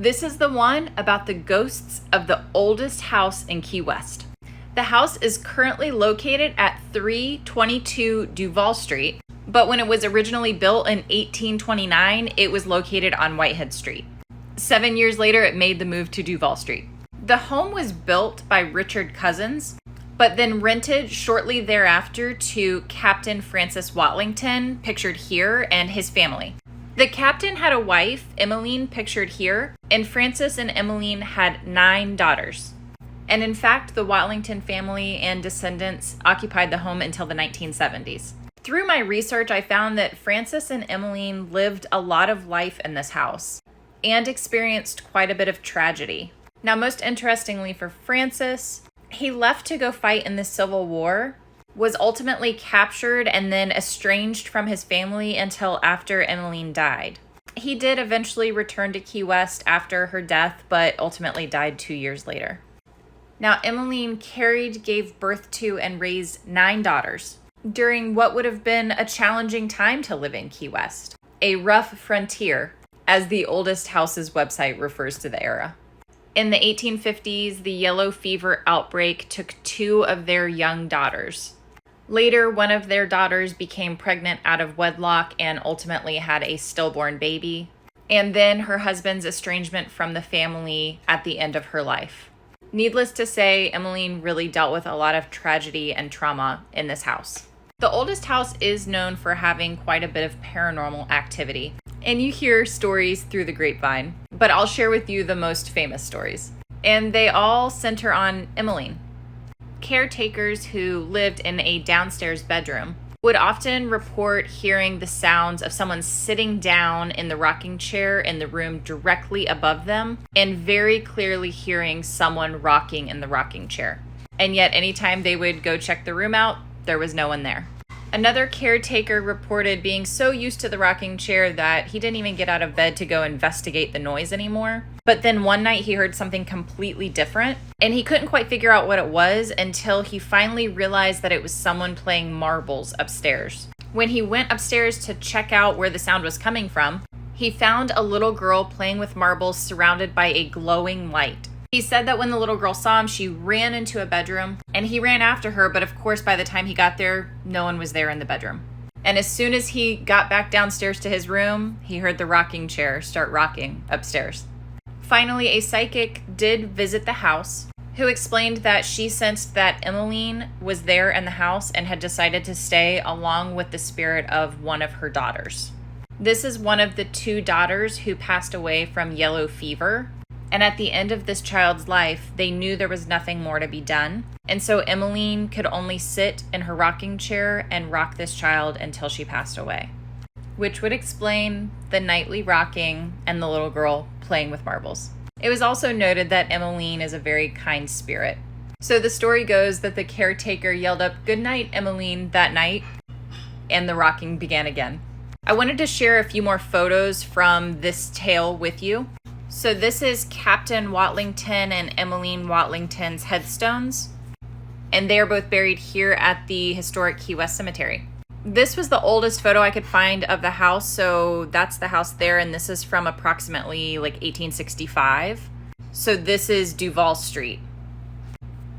This is the one about the ghosts of the oldest house in Key West. The house is currently located at 322 Duval Street, but when it was originally built in 1829, it was located on Whitehead Street. 7 years later, it made the move to Duval Street. The home was built by Richard Cousins, but then rented shortly thereafter to Captain Francis Watlington, pictured here, and his family. The captain had a wife, Emeline, pictured here, and Francis and Emeline had 9 daughters. And in fact, the Watlington family and descendants occupied the home until the 1970s. Through my research, I found that Francis and Emeline lived a lot of life in this house and experienced quite a bit of tragedy. Now, most interestingly for Francis, he left to go fight in the Civil War, was ultimately captured and then estranged from his family until after Emeline died. He did eventually return to Key West after her death, but ultimately died 2 years later. Now, Emeline carried, gave birth to, and raised 9 daughters during what would have been a challenging time to live in Key West, a rough frontier, as the Oldest House's website refers to the era. In the 1850s, the yellow fever outbreak took 2 of their young daughters. Later, one of their daughters became pregnant out of wedlock and ultimately had a stillborn baby. And then her husband's estrangement from the family at the end of her life. Needless to say, Emeline really dealt with a lot of tragedy and trauma in this house. The Oldest House is known for having quite a bit of paranormal activity, and you hear stories through the grapevine, but I'll share with you the most famous stories. And they all center on Emeline. Caretakers who lived in a downstairs bedroom would often report hearing the sounds of someone sitting down in the rocking chair in the room directly above them, and very clearly hearing someone rocking in the rocking chair. And yet anytime they would go check the room out, there was no one there. Another caretaker reported being so used to the rocking chair that he didn't even get out of bed to go investigate the noise anymore. But then one night he heard something completely different, and he couldn't quite figure out what it was until he finally realized that it was someone playing marbles upstairs. When he went upstairs to check out where the sound was coming from, he found a little girl playing with marbles surrounded by a glowing light. He said that when the little girl saw him, she ran into a bedroom, and he ran after her, but of course by the time he got there, no one was there in the bedroom. And as soon as he got back downstairs to his room, he heard the rocking chair start rocking upstairs. Finally, a psychic did visit the house, who explained that she sensed that Emeline was there in the house and had decided to stay along with the spirit of one of her daughters. This is one of the 2 daughters who passed away from yellow fever. And at the end of this child's life, they knew there was nothing more to be done. And so Emeline could only sit in her rocking chair and rock this child until she passed away, which would explain the nightly rocking and the little girl playing with marbles. It was also noted that Emeline is a very kind spirit. So the story goes that the caretaker yelled up, "Good night, Emeline," that night, and the rocking began again. I wanted to share a few more photos from this tale with you. So this is Captain Watlington and Emeline Watlington's headstones, and they are both buried here at the historic Key West Cemetery. This was the oldest photo I could find of the house, so that's the house there, and this is from approximately like 1865. So this is Duval Street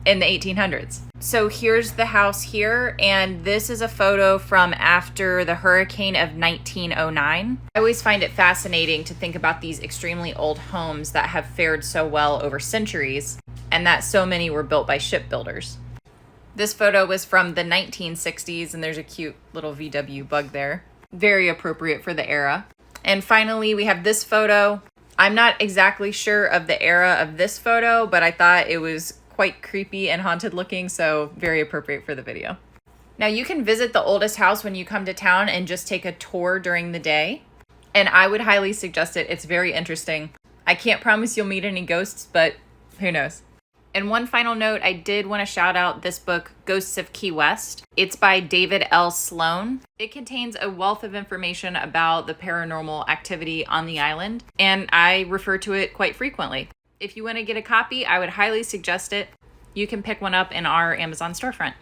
in the 1800s. So here's the house here, and this is a photo from after the hurricane of 1909. I always find it fascinating to think about these extremely old homes that have fared so well over centuries, and that so many were built by shipbuilders. This photo was from the 1960s, and there's a cute little VW bug there. Very appropriate for the era. And finally, we have this photo. I'm not exactly sure of the era of this photo, but I thought it was quite creepy and haunted looking, so very appropriate for the video. Now, you can visit the Oldest House when you come to town and just take a tour during the day, and I would highly suggest it. It's very interesting. I can't promise you'll meet any ghosts, but who knows. And one final note, I did want to shout out this book, Ghosts of Key West. It's by David L. Sloan. It contains a wealth of information about the paranormal activity on the island, and I refer to it quite frequently. If you want to get a copy, I would highly suggest it. You can pick one up in our Amazon storefront.